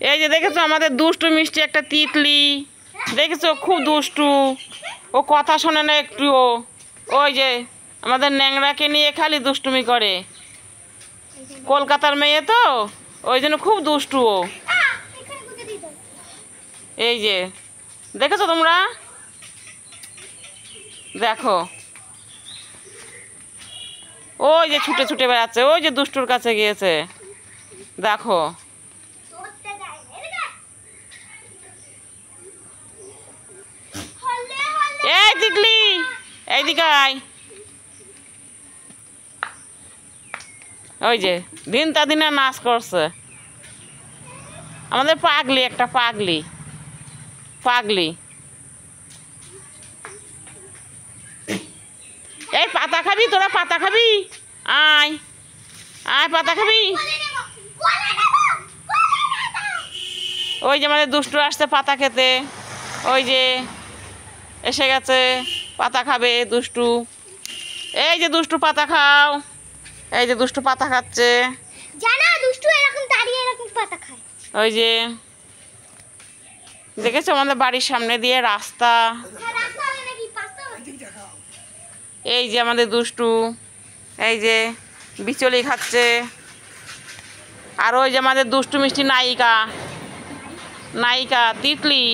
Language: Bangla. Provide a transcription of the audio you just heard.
এই যে দেখেছো আমাদের দুষ্টু মিষ্টি একটা তিতলি, দেখেছো খুব দুষ্টু, ও কথা শোনে না একটুও। ওই যে আমাদের ন্যাংরাকে নিয়ে খালি দুষ্টুমি করে, কলকাতার মেয়ে তো ওই জন্য খুব দুষ্টু ও। এই যে দেখেছো তোমরা, দেখো ওই যে ছুটে ছুটে বেড়াচ্ছে, ওই যে দুষ্টুর কাছে গিয়েছে, দেখো। এই তিতলি এইদিকে আয়। ওই যে দিন তা দিনে নাচ করছে আমাদের পাগলি, একটা পাগলি পাগলি। এই পাতা খাবি তোরা, পাতা খাবি? আয় আয় পাতা খাবি। ওই যে আমাদের দুষ্টু আসছে পাতা খেতে, ওই যে এসে গেছে, পাতা খাবে দুষ্টু। এই যে দুষ্টু পাতা খাও, এই যে দুষ্টু পাতা খাচ্ছে, জানা দুষ্টু এরকম দাঁড়িয়ে এরকম পাতা খায়। ওই যে দেখেছো আমাদের বাড়ির সামনে দিয়ে রাস্তা, এই যে আমাদের দুষ্টু, এই যে বিচলি খাচ্ছে। আর ওই যে আমাদের দুষ্টু মিষ্টি নায়িকা, নায়িকা তিতলি।